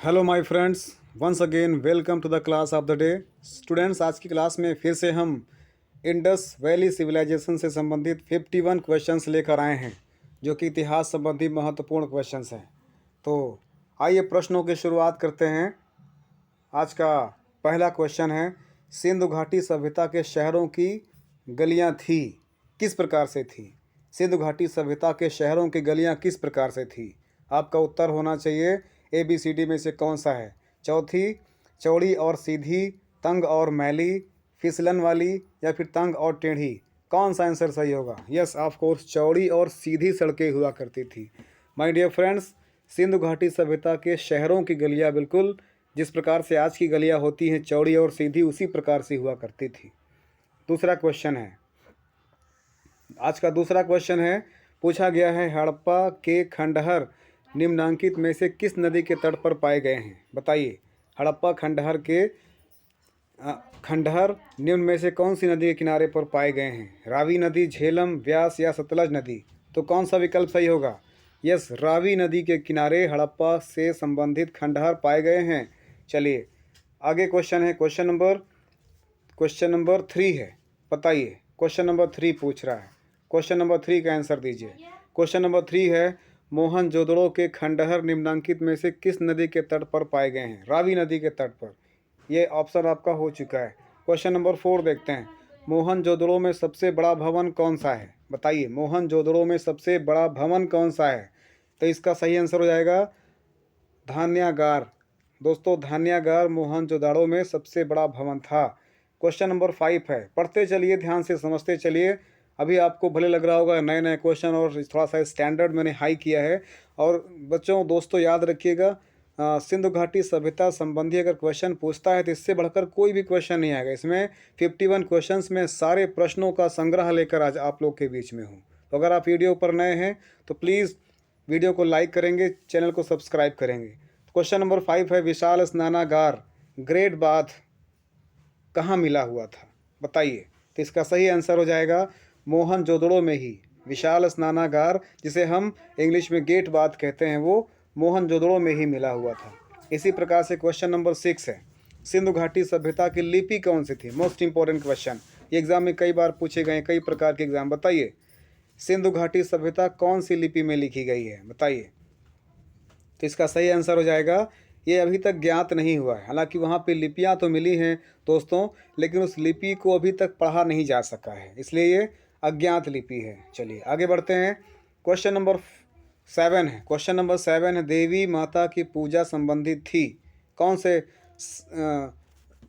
Hello my friends, once again welcome to the class of the day. Students, आज की class में फिर से हम इंडस वैली सिविलाइजेशन से संबंधित 51 क्वेश्चंस लेकर आए हैं, जो कि इतिहास संबंधी महत्वपूर्ण क्वेश्चंस हैं। तो आइए प्रश्नों की शुरुआत करते हैं। आज का पहला क्वेश्चन है, सिंधु घाटी सभ्यता के शहरों की गलियां थी किस प्रकार से थी? सिंधु घाटी सभ्यता के शहरों की गलियां किस प्रकार से थी? आपका उत्तर होना चाहिए ABCD में से कौन सा है? चौथी, चौड़ी और सीधी, तंग और मैली, फिसलन वाली, या फिर तंग और टेढ़ी। कौन सा आंसर सही होगा? यस, ऑफ कोर्स, चौड़ी और सीधी सड़कें हुआ करती थी। माय डियर फ्रेंड्स, सिंधु घाटी सभ्यता के शहरों की गलियां बिल्कुल जिस प्रकार से आज की गलियां होती हैं चौड़ी और सीधी, उसी प्रकार से हुआ करती थी। दूसरा क्वेश्चन है, आज का दूसरा क्वेश्चन है, पूछा गया है हड़प्पा के खंडहर निम्नांकित में से किस नदी के तट पर पाए गए हैं? बताइए, हड़प्पा खंडहर के खंडहर निम्न में से कौन सी नदी के किनारे पर पाए गए हैं? रावी नदी, झेलम, व्यास या सतलज नदी? तो कौन सा विकल्प सही होगा? यस, रावी नदी के किनारे हड़प्पा से संबंधित खंडहर पाए गए हैं। चलिए आगे क्वेश्चन है, क्वेश्चन नंबर 3 है। बताइए, क्वेश्चन नंबर 3 पूछ रहा है। क्वेश्चन नंबर 3 का आंसर दीजिए। क्वेश्चन नंबर 3 है, मोहनजोदड़ो के खंडहर निम्नांकित में से किस नदी के तट पर पाए गए हैं? रावी नदी के तट पर। ये ऑप्शन आपका हो चुका है। क्वेश्चन नंबर 4 देखते हैं, मोहनजोदड़ो में सबसे बड़ा भवन कौन सा है? बताइए, मोहनजोदड़ो में सबसे बड़ा भवन कौन सा है? तो इसका सही आंसर हो जाएगा धान्यागार। दोस्तों, धान्यागार मोहनजोदड़ो में सबसे बड़ा भवन था। क्वेश्चन नंबर 5 है, पढ़ते चलिए, ध्यान से समझते चलिए। अभी आपको भले लग रहा होगा नए नए क्वेश्चन और थोड़ा सा स्टैंडर्ड मैंने हाई किया है। और बच्चों, दोस्तों, याद रखिएगा, सिंधु घाटी सभ्यता संबंधी अगर क्वेश्चन पूछता है तो इससे बढ़कर कोई भी क्वेश्चन नहीं आएगा। इसमें 51 क्वेश्चंस में सारे प्रश्नों का संग्रह लेकर आज आप लोग के बीच में हूँ। तो अगर आप वीडियो पर नए हैं तो प्लीज़ वीडियो को लाइक करेंगे, चैनल को सब्सक्राइब करेंगे। क्वेश्चन नंबर 5 है, विशाल स्नानागार ग्रेट बाथ कहाँ मिला हुआ था? बताइए। तो इसका सही आंसर हो जाएगा मोहनजोदड़ो में ही। विशाल स्नानागार, जिसे हम इंग्लिश में गेट बाथ कहते हैं, वो मोहनजोदड़ो में ही मिला हुआ था। इसी प्रकार से क्वेश्चन नंबर 6 है, सिंधु घाटी सभ्यता की लिपि कौन सी थी? मोस्ट इंपॉर्टेंट क्वेश्चन, ये एग्जाम में कई बार पूछे गए, कई प्रकार के एग्जाम। बताइए, सिंधु घाटी सभ्यता कौन सी लिपि में लिखी गई है? बताइए। तो इसका सही आंसर हो जाएगा, ये अभी तक ज्ञात नहीं हुआ है। हालांकि वहाँ पे लिपियाँ तो मिली हैं दोस्तों, लेकिन उस लिपि को अभी तक पढ़ा नहीं जा सका है, इसलिए ये अज्ञात लिपि है। चलिए आगे बढ़ते हैं। क्वेश्चन नंबर 7 है। क्वेश्चन नंबर 7 है, देवी माता की पूजा संबंधित थी कौन से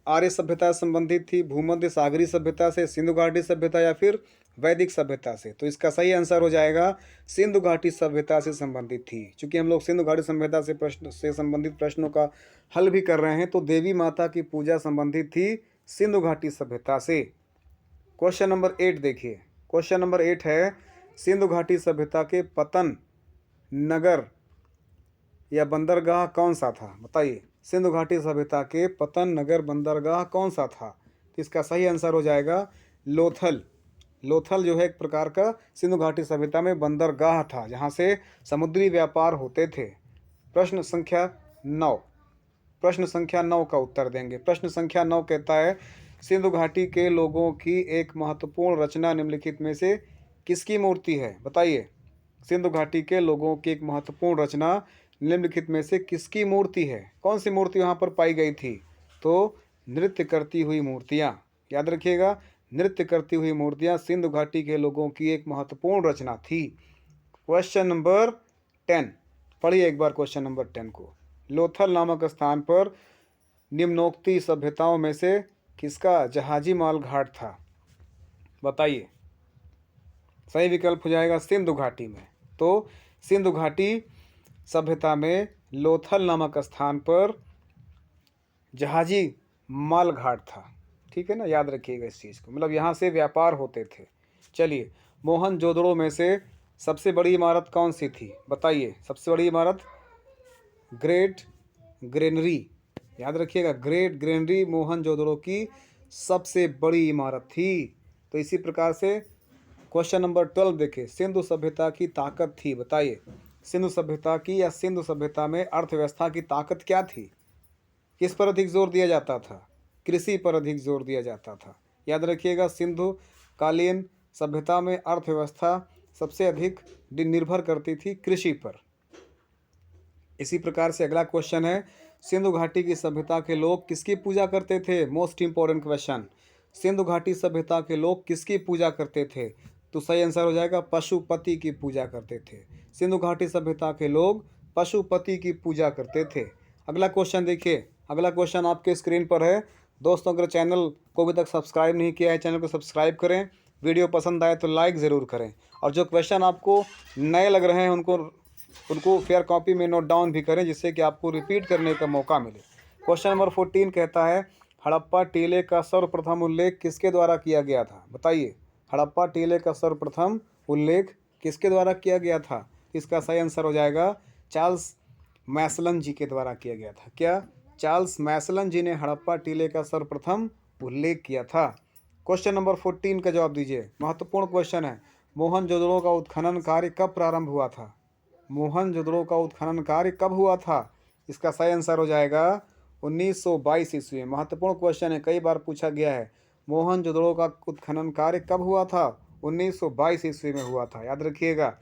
आर्य सभ्यता से संबंधित थी? भूमध्य सागरीय सभ्यता से, सिंधु घाटी सभ्यता, या फिर वैदिक सभ्यता से? तो इसका सही आंसर हो जाएगा सिंधु घाटी सभ्यता से संबंधित थी। चूंकि हम लोग सिंधु घाटी सभ्यता से संबंधित प्रश्नों का हल भी कर रहे हैं, तो देवी माता की पूजा संबंधित थी सिंधु घाटी सभ्यता से। क्वेश्चन नंबर 8 देखिए। क्वेश्चन नंबर 8 है, सिंधु घाटी सभ्यता के पतन नगर या बंदरगाह कौन सा था? बताइए, सिंधु घाटी सभ्यता के पतन नगर बंदरगाह कौन सा था? तो इसका सही आंसर हो जाएगा लोथल। लोथल जो है एक प्रकार का सिंधु घाटी सभ्यता में बंदरगाह था, जहाँ से समुद्री व्यापार होते थे। प्रश्न संख्या 9, प्रश्न संख्या 9 का उत्तर देंगे। प्रश्न संख्या 9 कहता है, सिंधु घाटी के लोगों की एक महत्वपूर्ण रचना निम्नलिखित में से किसकी मूर्ति है? बताइए, सिंधु घाटी के लोगों की एक महत्वपूर्ण रचना निम्नलिखित में से किसकी मूर्ति है? कौन सी मूर्ति वहाँ पर पाई गई थी? तो नृत्य करती हुई मूर्तियाँ। याद रखिएगा, नृत्य करती हुई मूर्तियाँ सिंधु घाटी के लोगों की एक महत्वपूर्ण रचना थी। क्वेश्चन नंबर 10 पढ़िए एक बार क्वेश्चन नंबर 10 को। लोथल नामक स्थान पर निम्नोक्ति सभ्यताओं में से किसका जहाजी माल घाट था? बताइए। सही विकल्प हो जाएगा सिंधु घाटी में। तो सिंधु घाटी सभ्यता में लोथल नामक स्थान पर जहाजी माल घाट था। ठीक है ना, याद रखिएगा इस चीज़ को, मतलब यहाँ से व्यापार होते थे। चलिए, मोहनजोदड़ो में से सबसे बड़ी इमारत कौन सी थी? बताइए, सबसे बड़ी इमारत ग्रेट ग्रेनरी। याद रखिएगा, ग्रेट ग्रेनरी मोहनजोदड़ो की सबसे बड़ी इमारत थी। तो इसी प्रकार से क्वेश्चन नंबर 12 देखिए, सिंधु सभ्यता की ताकत थी। बताइए, सिंधु सभ्यता की या सिंधु सभ्यता में अर्थव्यवस्था की ताकत क्या थी? किस पर अधिक जोर दिया जाता था? कृषि पर अधिक जोर दिया जाता था। याद रखिएगा, सिंधु कालीन सभ्यता में अर्थव्यवस्था सबसे अधिक निर्भर करती थी कृषि पर। इसी प्रकार से अगला क्वेश्चन है, सिंधु घाटी की सभ्यता के लोग किसकी पूजा करते थे? Most important question. सिंधु घाटी सभ्यता के लोग किसकी पूजा करते थे? तो सही आंसर हो जाएगा पशुपति की पूजा करते थे। सिंधु घाटी सभ्यता के लोग पशुपति की पूजा करते थे। अगला क्वेश्चन देखिए, अगला क्वेश्चन आपके स्क्रीन पर है। दोस्तों, अगर चैनल को अभी तक सब्सक्राइब नहीं किया है, चैनल को सब्सक्राइब करें। वीडियो पसंद आए तो लाइक ज़रूर करें, और जो क्वेश्चन आपको नए लग रहे हैं उनको फेयर कॉपी में नोट डाउन भी करें, जिससे कि आपको रिपीट करने का मौका मिले। क्वेश्चन नंबर 14 कहता है, हड़प्पा टीले का सर्वप्रथम उल्लेख किसके द्वारा किया गया था? बताइए, हड़प्पा टीले का सर्वप्रथम उल्लेख किसके द्वारा किया गया था? इसका सही आंसर हो जाएगा चार्ल्स मैसलन जी के द्वारा किया गया था। क्या? चार्ल्स मैसलन जी ने हड़प्पा टीले का सर्वप्रथम उल्लेख किया था। क्वेश्चन नंबर 14 का जवाब दीजिए। महत्वपूर्ण क्वेश्चन है, मोहनजोदड़ो का उत्खनन कार्य कब प्रारंभ हुआ था? मोहनजोदड़ो का उत्खनन कार्य कब हुआ था? इसका सही आंसर हो जाएगा 1922 ईस्वी में। महत्वपूर्ण क्वेश्चन है, कई बार पूछा गया है। मोहनजोदड़ो का उत्खनन कार्य कब हुआ था? 1922 ईस्वी में हुआ था, याद रखिएगा।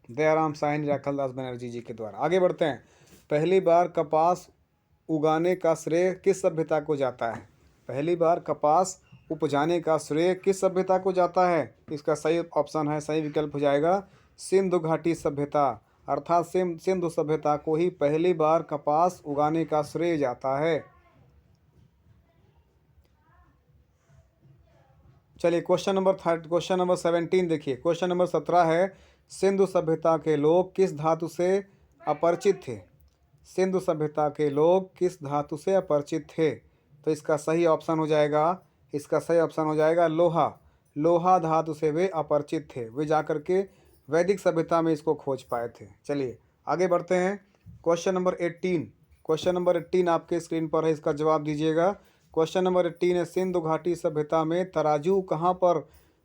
दयाराम साहनी राखलदास बनर्जी जी के द्वारा। आगे बढ़ते हैं। पहली बार कपास उगाने का श्रेय किस सभ्यता को जाता है? पहली बार कपास उपजाने का श्रेय किस सभ्यता को जाता है? इसका सही ऑप्शन है, सही विकल्प हो जाएगा सिंधु घाटी सभ्यता। अर्थात सिंधु सभ्यता को ही पहली बार कपास उगाने का श्रेय जाता है। चलिए क्वेश्चन नंबर 17 देखिए। क्वेश्चन नंबर 17 है, सिंधु सभ्यता के लोग किस धातु से अपरिचित थे? सिंधु सभ्यता के लोग किस धातु से अपरिचित थे? तो इसका सही ऑप्शन हो जाएगा लोहा। लोहा धातु से वे अपरिचित थे। वे जाकर के वैदिक सभ्यता में इसको खोज पाए थे। चलिए आगे बढ़ते हैं। क्वेश्चन नंबर 18 आपके स्क्रीन पर है, इसका जवाब दीजिएगा। क्वेश्चन नंबर 18 है, सिंधु घाटी सभ्यता में तराजू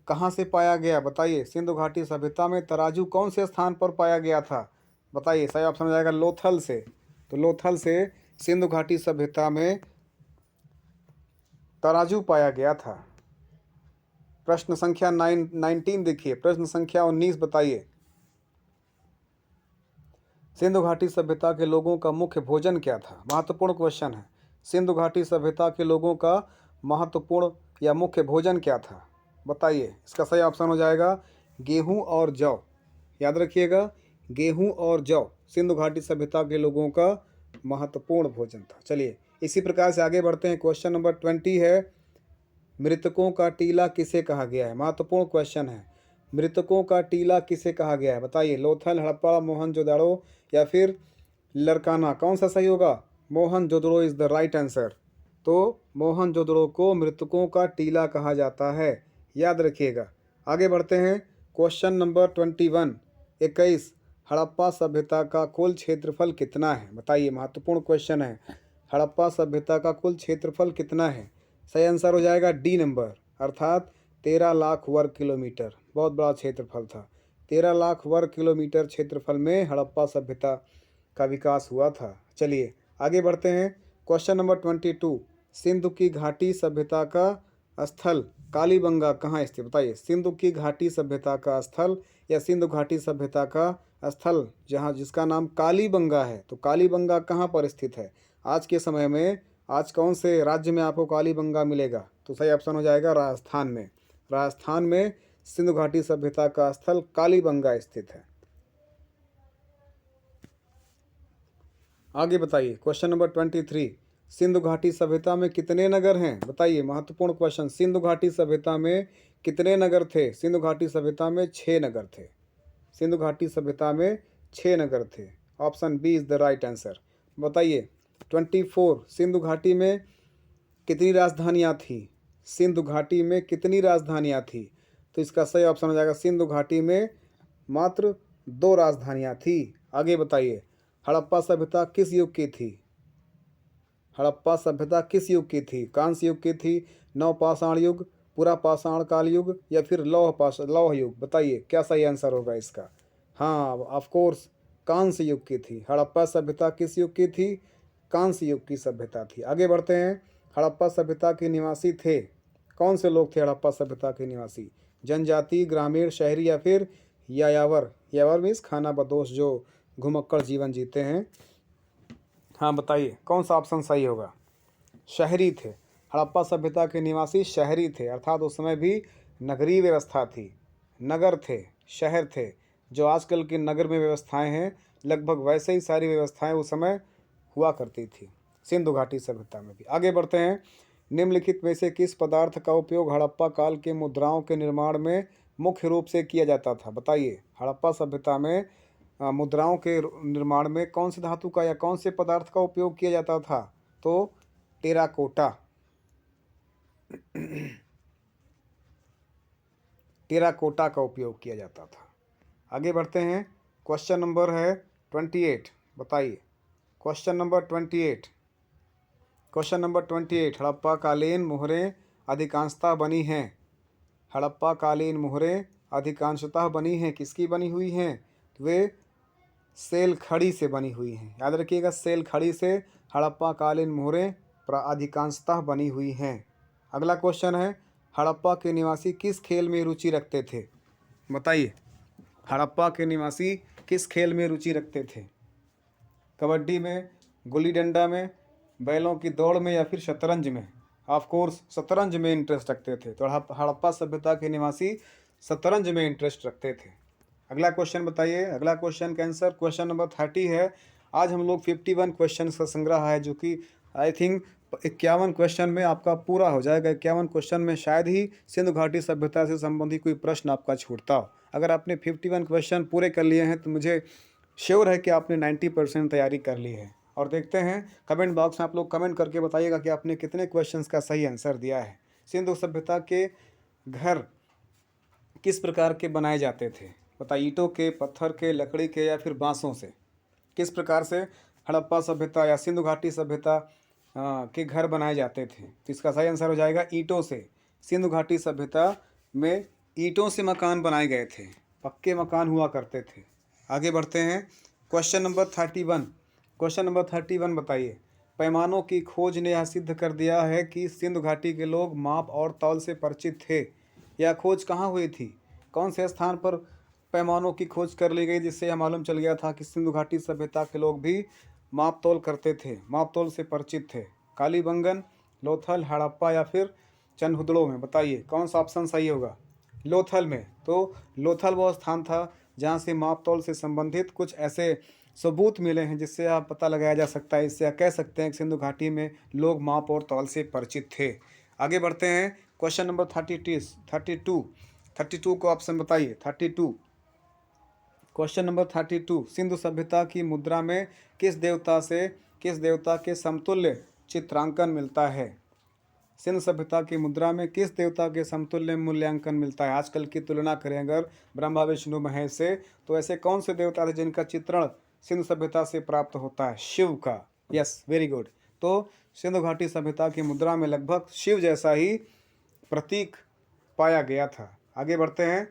कहाँ से पाया गया? बताइए, सिंधु घाटी सभ्यता में तराजू कौन से स्थान पर पाया गया था? बताइए, सही ऑप्शन हो जाएगा लोथल से। तो लोथल से सिंधु घाटी सभ्यता में तराजू पाया गया था। प्रश्न संख्या 19 देखिए। प्रश्न संख्या 19 बताइए, सिंधु घाटी सभ्यता के लोगों का मुख्य भोजन क्या था? महत्वपूर्ण क्वेश्चन है। सिंधु घाटी सभ्यता के लोगों का महत्वपूर्ण या मुख्य भोजन क्या था? बताइए, इसका सही ऑप्शन हो जाएगा गेहूं और जौ। याद रखिएगा, गेहूं और जौ सिंधु घाटी सभ्यता के लोगों का महत्वपूर्ण भोजन था। चलिए इसी प्रकार से आगे बढ़ते हैं। क्वेश्चन नंबर 20 है, मृतकों का टीला किसे कहा गया है? महत्वपूर्ण क्वेश्चन है, मृतकों का टीला किसे कहा गया है? बताइए, लोथल, हड़प्पा, मोहनजोदड़ो या फिर लरकाना, कौन सा सही होगा? Mohenjodaro is the right answer. तो मोहनजोदड़ो को मृतकों का टीला कहा जाता है, याद रखिएगा। आगे बढ़ते हैं। क्वेश्चन नंबर 21, हड़प्पा सभ्यता का कुल क्षेत्रफल कितना है? बताइए, महत्वपूर्ण क्वेश्चन है, हड़प्पा सभ्यता का कुल क्षेत्रफल कितना है? सही आंसर हो जाएगा डी नंबर, अर्थात 13 लाख वर्ग किलोमीटर। बहुत बड़ा क्षेत्रफल था। 13 लाख वर्ग किलोमीटर क्षेत्रफल में हड़प्पा सभ्यता का विकास हुआ था। चलिए आगे बढ़ते हैं। क्वेश्चन नंबर 22, सिंधु की घाटी सभ्यता का स्थल कालीबंगा कहाँ स्थित? बताइए, सिंधु की घाटी सभ्यता का स्थल या सिंधु घाटी सभ्यता का स्थल जहाँ जिसका नाम कालीबंगा है, तो कालीबंगा कहाँ पर स्थित है? आज के समय में आज कौन से राज्य में आपको कालीबंगा मिलेगा? तो सही ऑप्शन हो जाएगा राजस्थान में। राजस्थान में सिंधु घाटी सभ्यता का स्थल कालीबंगा स्थित है। आगे बताइए। क्वेश्चन नंबर 23, सिंधु घाटी सभ्यता में कितने नगर हैं? बताइए, महत्वपूर्ण क्वेश्चन, सिंधु घाटी सभ्यता में कितने नगर थे? सिंधु घाटी सभ्यता में 6 नगर थे। सिंधु घाटी सभ्यता में 6 नगर थे। Option B is the right answer. बताइए 24, सिंधु घाटी में कितनी राजधानियाँ थी? सिंधु घाटी में कितनी राजधानियाँ थी? तो इसका सही ऑप्शन हो जाएगा सिंधु घाटी में मात्र 2 राजधानियाँ थी। आगे बताइए, हड़प्पा सभ्यता किस युग की थी? हड़प्पा सभ्यता किस युग की थी? कांस्य युग की थी, नवपाषाण युग, पूरा पाषाण काल युग या फिर लौह युग? बताइए क्या सही आंसर होगा इसका। हाँ, ऑफ कोर्स कांस्य युग की थी। हड़प्पा सभ्यता किस युग की थी? कांस्य युग की सभ्यता थी। आगे बढ़ते हैं। हड़प्पा सभ्यता के निवासी थे, कौन से लोग थे हड़प्पा सभ्यता के निवासी? जनजाति, ग्रामीण, शहरी या फिर यायावर? यावर मीन्स खाना बदोश, जो घुमक्कड़ जीवन जीते हैं। हाँ बताइए कौन सा ऑप्शन सही होगा? शहरी थे। हड़प्पा सभ्यता के निवासी शहरी थे, अर्थात उस समय भी नगरीय व्यवस्था थी, नगर थे, शहर थे। जो आजकल के नगर में व्यवस्थाएं हैं, लगभग वैसे ही सारी व्यवस्थाएं उस समय हुआ करती थी सिंधु घाटी सभ्यता में भी। आगे बढ़ते हैं। निम्नलिखित में से किस पदार्थ का उपयोग हड़प्पा काल के मुद्राओं के निर्माण में मुख्य रूप से किया जाता था? बताइए हड़प्पा सभ्यता में मुद्राओं के निर्माण में कौन से धातु का या कौन से पदार्थ का उपयोग किया जाता था? तो टेराकोटा। टेराकोटा का उपयोग किया जाता था। आगे बढ़ते हैं। क्वेश्चन नंबर है 28। बताइए question number 28। Question number 28। Harappa कालीन मोहरें अधिकांशतः बनी हैं। हड़प्पा कालीन मोहरें अधिकांशतः बनी हैं, किसकी बनी हुई हैं? तो वे सेल खड़ी से बनी हुई हैं। याद रखिएगा, सेल खड़ी से हड़प्पा कालीन मोहरें अधिकांशतः बनी हुई हैं। अगला क्वेश्चन है, हड़प्पा के निवासी किस खेल में रुचि रखते थे? बताइए हड़प्पा के निवासी किस खेल में रुचि रखते थे? कबड्डी में, गुल्ली डंडा में, बैलों की दौड़ में या फिर शतरंज में? ऑफ कोर्स शतरंज में इंटरेस्ट रखते थे। तो हड़प्पा सभ्यता के निवासी शतरंज में इंटरेस्ट रखते थे। अगला क्वेश्चन बताइए। अगला क्वेश्चन का आंसर क्वेश्चन नंबर 30 है। आज हम लोग 51 क्वेश्चन का संग्रह है, जो कि आई थिंक 51 क्वेश्चन में आपका पूरा हो जाएगा। 51 क्वेश्चन में शायद ही सिंधु घाटी सभ्यता से संबंधित कोई प्रश्न आपका छूटता हो। अगर आपने 51 क्वेश्चन पूरे कर लिए हैं तो मुझे श्योर है कि आपने 90% तैयारी कर ली है। और देखते हैं कमेंट बॉक्स में आप लोग कमेंट करके बताइएगा कि आपने कितने क्वेश्चंस का सही आंसर दिया है। सिंधु सभ्यता के घर किस प्रकार के बनाए जाते थे? बताइए, ईंटों के, पत्थर के, लकड़ी के या फिर बांसों से? किस प्रकार से हड़प्पा सभ्यता या सिंधु घाटी सभ्यता के घर बनाए जाते थे? तो इसका सही आंसर हो जाएगा ईंटों से। सिंधु घाटी सभ्यता में ईंटों से मकान बनाए गए थे, पक्के मकान हुआ करते थे। आगे बढ़ते हैं। Question number 31। क्वेश्चन नंबर 31 बताइए, पैमानों की खोज ने यह सिद्ध कर दिया है कि सिंधु घाटी के लोग माप और तौल से परिचित थे। यह खोज कहाँ हुई थी? कौन से स्थान पर पैमानों की खोज कर ली गई, जिससे यह मालूम चल गया था कि सिंधु घाटी सभ्यता के लोग भी माप तौल करते थे, माप तौल से परिचित थे? कालीबंगन, लोथल, हड़प्पा या फिर चनहुदड़ो में? बताइए कौन सा ऑप्शन सही होगा? लोथल में। तो लोथल वो स्थान था जहाँ से माप तौल से संबंधित कुछ ऐसे सबूत मिले हैं जिससे आप पता लगाया जा सकता है, इससे आप कह सकते हैं कि सिंधु घाटी में लोग माप और तौल से परिचित थे। आगे बढ़ते हैं। क्वेश्चन नंबर 32 को ऑप्शन बताइए। 32 क्वेश्चन नंबर 32। सिंधु सभ्यता की मुद्रा में किस देवता के समतुल्य चित्रांकन मिलता है? सिंधु सभ्यता की मुद्रा में किस देवता के समतुल्य मूल्यांकन मिलता है? आजकल की तुलना करें अगर ब्रह्मा, विष्णु, महेश से, तो ऐसे कौन से देवता थे जिनका चित्रण सिंधु सभ्यता से प्राप्त होता है? शिव का। Yes, very good. तो सिंधु घाटी सभ्यता की मुद्रा में लगभग शिव जैसा ही प्रतीक पाया गया था। आगे बढ़ते हैं।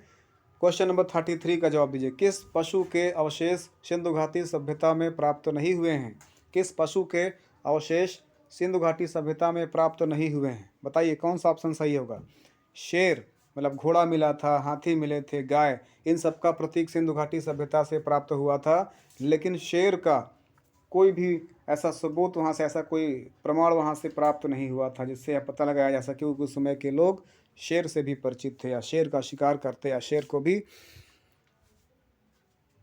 क्वेश्चन नंबर 33 का जवाब दीजिए। किस पशु के अवशेष सिंधु घाटी सभ्यता में प्राप्त नहीं हुए हैं? किस पशु के अवशेष सिंधु घाटी सभ्यता में प्राप्त नहीं हुए हैं? बताइए कौन सा ऑप्शन सही होगा? शेर, मतलब घोड़ा मिला था, हाथी मिले थे, गाय, इन सब का प्रतीक सिंधु घाटी सभ्यता से प्राप्त हुआ था, लेकिन शेर का कोई भी ऐसा सबूत वहाँ से, ऐसा कोई प्रमाण वहाँ से प्राप्त नहीं हुआ था जिससे यह पता लगाया जा सके कि उस समय के लोग शेर से भी परिचित थे या शेर का शिकार करते या शेर को भी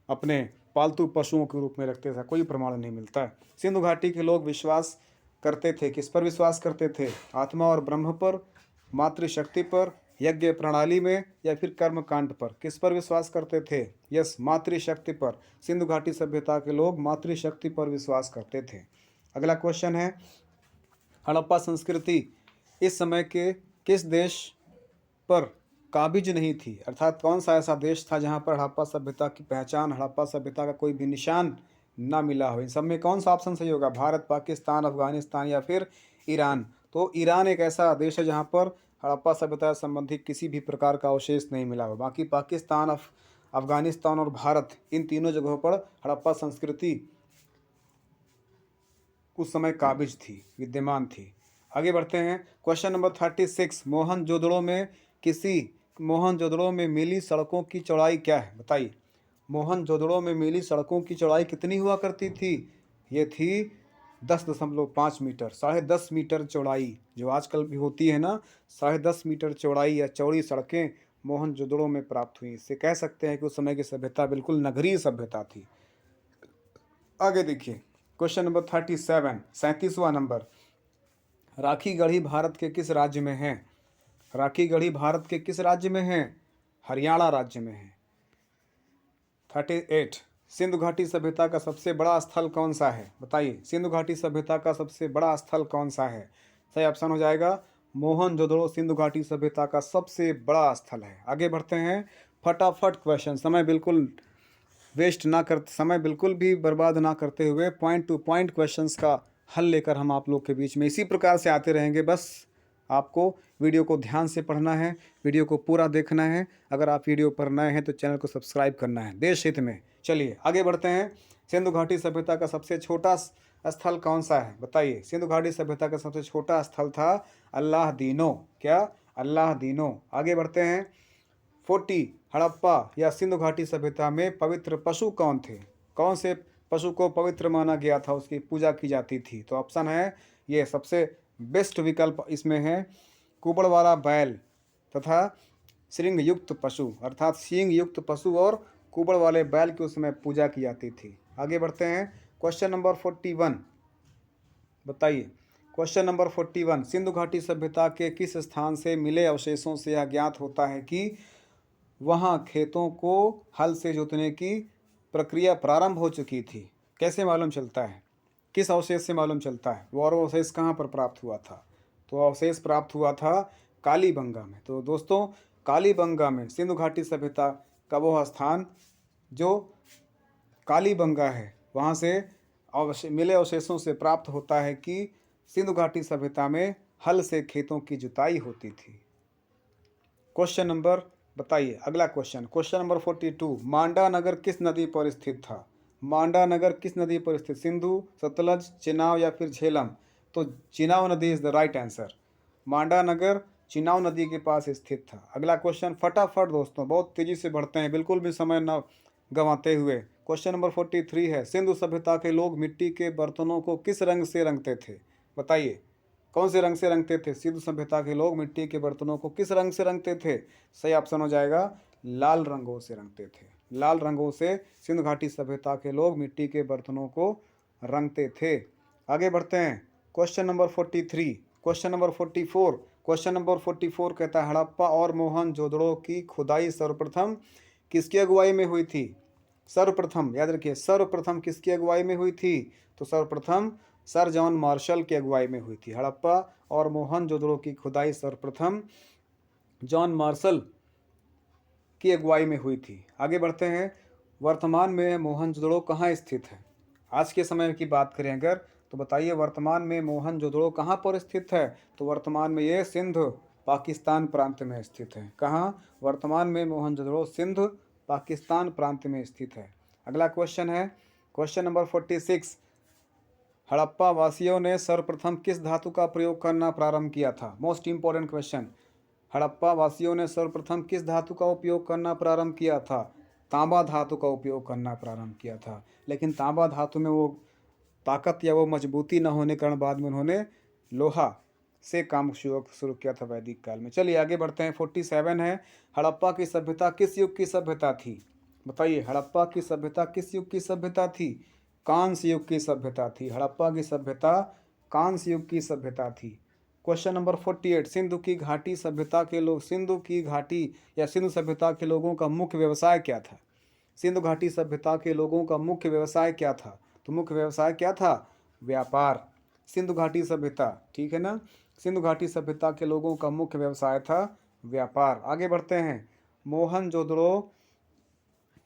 अपने पालतू पशुओं के रूप में रखते थे। कोई प्रमाण नहीं मिलता है। सिंधु घाटी के लोग विश्वास करते थे, किस पर विश्वास करते थे? आत्मा और ब्रह्म पर, मातृशक्ति पर, यज्ञ प्रणाली में या फिर कर्म कांड पर? किस पर विश्वास करते थे? यस, मातृशक्ति पर। सिंधु घाटी सभ्यता के लोग मातृशक्ति पर विश्वास करते थे। अगला क्वेश्चन है, हड़प्पा संस्कृति इस समय के किस देश पर काबिज नहीं थी? अर्थात कौन सा ऐसा देश था जहाँ पर हड़प्पा सभ्यता की पहचान, हड़प्पा सभ्यता का कोई भी निशान ना मिला हो? इन सब में कौन सा ऑप्शन सही होगा? भारत, पाकिस्तान, अफगानिस्तान या फिर ईरान? तो ईरान एक ऐसा देश है जहाँ पर हड़प्पा सभ्यता से संबंधित किसी भी प्रकार का अवशेष नहीं मिला हुआ। बाकी पाकिस्तान, अफगानिस्तान और भारत, इन तीनों जगहों पर हड़प्पा संस्कृति उस समय काबिज थी, विद्यमान थी। आगे बढ़ते हैं। क्वेश्चन नंबर 36, मोहनजोदड़ो में मिली सड़कों की चौड़ाई क्या है? बताइए। मोहनजोदड़ो में मिली सड़कों की चौड़ाई कितनी हुआ करती थी? ये थी 10.5 मीटर, 10.5 मीटर चौड़ाई, जो आजकल भी होती है ना, 10.5 मीटर चौड़ाई या चौड़ी सड़कें मोहनजोदड़ो में प्राप्त हुई। इससे कह सकते हैं कि उस समय की सभ्यता बिल्कुल नगरीय सभ्यता थी। आगे देखिए, question number 37, 37वां number, Rakhi Garhi Bharat के किस राज्य में है? राखी गढ़ी भारत के किस राज्य में है? हरियाणा राज्य में है। 38, सिंधु घाटी सभ्यता का सबसे बड़ा स्थल कौन सा है? बताइए, सिंधु घाटी सभ्यता का सबसे बड़ा स्थल कौन सा है? सही ऑप्शन हो जाएगा मोहनजोदड़ो सिंधु घाटी सभ्यता का सबसे बड़ा स्थल है। आगे बढ़ते हैं। फटाफट क्वेश्चन, समय बिल्कुल भी बर्बाद ना करते हुए पॉइंट टू पॉइंट क्वेश्चंस का हल लेकर हम आप लोग के बीच में इसी प्रकार से आते रहेंगे। बस आपको वीडियो को ध्यान से पढ़ना है, वीडियो को पूरा देखना है। अगर आप वीडियो पर नए हैं तो चैनल को सब्सक्राइब करना है देश हित में। चलिए आगे बढ़ते हैं। सिंधु घाटी सभ्यता का सबसे छोटा स्थल कौन सा है? बताइए। सिंधु घाटी सभ्यता का सबसे छोटा स्थल था अल्लाह दीनो। क्या? अल्लाह दीनो। आगे बढ़ते हैं। 40, हड़प्पा या सिंधु घाटी सभ्यता में पवित्र पशु कौन थे? कौन से पशु को पवित्र माना गया था, उसकी पूजा की जाती थी? तो ऑप्शन है, ये सबसे बेस्ट विकल्प इसमें है, कुबड़ वाला बैल तथा श्रृंग युक्त पशु, अर्थात सींग युक्त पशु और कुबड़ वाले बैल की उसमें पूजा की जाती थी। आगे बढ़ते हैं। क्वेश्चन नंबर 41, बताइए। क्वेश्चन नंबर 41, सिंधु घाटी सभ्यता के किस स्थान से मिले अवशेषों से यह ज्ञात होता है कि वहाँ खेतों को हल से जोतने की प्रक्रिया प्रारंभ हो चुकी थी? कैसे मालूम चलता है? किस अवशेष से मालूम चलता है? वो अवशेष कहाँ पर प्राप्त हुआ था? तो अवशेष प्राप्त हुआ था कालीबंगा में। तो दोस्तों, कालीबंगा में सिंधु घाटी सभ्यता का वो स्थान जो कालीबंगा है, वहाँ से मिले अवशेषों से प्राप्त होता है कि सिंधु घाटी सभ्यता में हल से खेतों की जुताई होती थी। क्वेश्चन नंबर, बताइए अगला क्वेश्चन। क्वेश्चन नंबर 42, मांडा नगर किस नदी पर स्थित था? मांडा नगर किस नदी पर स्थित? सिंधु, सतलज, चिनाव या फिर झेलम? तो चिनाव नदी इज द राइट आंसर। मांडा नगर चिनाव नदी के पास स्थित था। अगला क्वेश्चन, फटाफट दोस्तों, बहुत तेजी से बढ़ते हैं, बिल्कुल भी समय न गंवाते हुए। क्वेश्चन नंबर 43 है, सिंधु सभ्यता के लोग मिट्टी के बर्तनों को किस रंग से रंगते थे? बताइए, कौन से रंग से रंगते थे? सिंधु सभ्यता के लोग मिट्टी के बर्तनों को किस रंग से रंगते थे? सही ऑप्शन हो जाएगा लाल रंगों से रंगते थे। लाल रंगों से सिंधु घाटी सभ्यता के लोग मिट्टी के बर्तनों को रंगते थे। आगे बढ़ते हैं। Question number 43, question number 44, question number 44 कहता है, हड़प्पा और मोहनजोदड़ो की खुदाई सर्वप्रथम किसकी अगुवाई में हुई थी? सर्वप्रथम याद रखिए, सर्वप्रथम किसकी अगुवाई में हुई थी? तो सर्वप्रथम सर जॉन मार्शल की अगुवाई में हुई थी। हड़प्पा और मोहनजोदड़ो की खुदाई सर्वप्रथम जॉन मार्शल की अगुवाई में हुई थी। आगे बढ़ते हैं। वर्तमान में मोहनजोदड़ो कहाँ स्थित है? आज के समय की बात करें अगर, तो बताइए वर्तमान में मोहनजोदड़ो कहाँ पर स्थित है? तो वर्तमान में ये सिंध पाकिस्तान प्रांत में स्थित है। कहाँ? वर्तमान में मोहनजोदड़ो सिंध पाकिस्तान प्रांत में स्थित है। अगला क्वेश्चन है क्वेश्चन नंबर 46, हड़प्पा वासियों ने सर्वप्रथम किस धातु का प्रयोग करना प्रारंभ किया था? Most important question. हड़प्पा वासियों ने सर्वप्रथम किस धातु का उपयोग करना प्रारंभ किया था? तांबा धातु का उपयोग करना प्रारंभ किया था। लेकिन तांबा धातु में वो ताकत या वो मजबूती न होने के कारण बाद में उन्होंने लोहा से काम शुरू किया था वैदिक काल में। चलिए आगे बढ़ते हैं। 47 है, हड़प्पा की सभ्यता किस युग की सभ्यता थी? बताइए, हड़प्पा की सभ्यता किस युग की सभ्यता थी? कांस्य युग की सभ्यता थी। हड़प्पा की सभ्यता कांस्य युग की सभ्यता थी। क्वेश्चन नंबर 48, सिंधु की घाटी सभ्यता के लोग, सिंधु की घाटी या सिंधु सभ्यता के लोगों का मुख्य व्यवसाय क्या था? सिंधु घाटी सभ्यता के लोगों का मुख्य व्यवसाय क्या था? तो मुख्य व्यवसाय क्या था? व्यापार। सिंधु घाटी सभ्यता, ठीक है ना, सिंधु घाटी सभ्यता के लोगों का मुख्य व्यवसाय था व्यापार। आगे बढ़ते हैं। मोहनजोदड़ो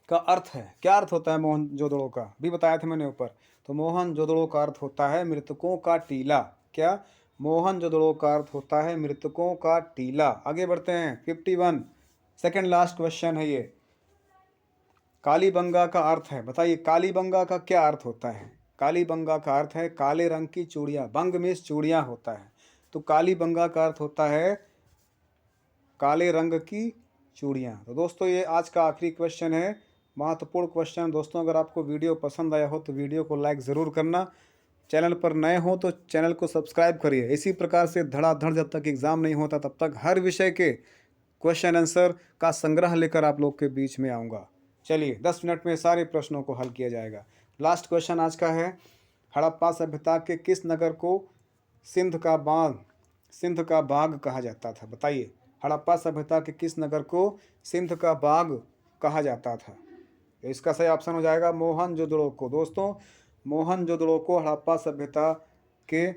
का अर्थ है, क्या अर्थ होता है मोहनजोदड़ो का? भी बताया था मैंने ऊपर। तो मोहनजोदड़ो का अर्थ होता है मृतकों का टीला। क्या? मोहनजोदड़ो का अर्थ होता है मृतकों का टीला। आगे बढ़ते हैं 51, सेकंड लास्ट क्वेश्चन है ये। कालीबंगा का अर्थ है, बताइए कालीबंगा का क्या अर्थ होता है। कालीबंगा का अर्थ है काले रंग की चूड़ियाँ, बंग मीन्स चूड़ियाँ होता है, तो कालीबंगा का अर्थ होता है काले रंग की चूड़ियाँ। तो दोस्तों ये आज का आखिरी क्वेश्चन है, महत्वपूर्ण क्वेश्चन। दोस्तों अगर आपको वीडियो पसंद आया हो तो वीडियो को लाइक ज़रूर करना, चैनल पर नए हो तो चैनल को सब्सक्राइब करिए। इसी प्रकार से धड़ाधड़ जब तक एग्ज़ाम नहीं होता तब तक हर विषय के क्वेश्चन आंसर का संग्रह लेकर आप लोग के बीच में आऊँगा। चलिए 10 मिनट में सारे प्रश्नों को हल किया जाएगा। लास्ट क्वेश्चन आज का है, हड़प्पा सभ्यता के किस नगर को सिंध का बाग कहा जाता था। बताइए हड़प्पा सभ्यता के किस नगर को सिंध का बाग कहा जाता था। तो इसका सही ऑप्शन हो जाएगा मोहनजोदड़ो को। दोस्तों मोहनजोदड़ो को हड़प्पा सभ्यता के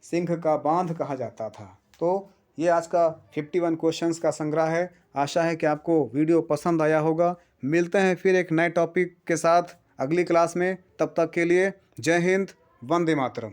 सिंह का बांध कहा जाता था। तो ये आज का 51 क्वेश्चंस का संग्रह है। आशा है कि आपको वीडियो पसंद आया होगा। मिलते हैं फिर एक नए टॉपिक के साथ अगली क्लास में। तब तक के लिए जय हिंद, वंदे मातरम।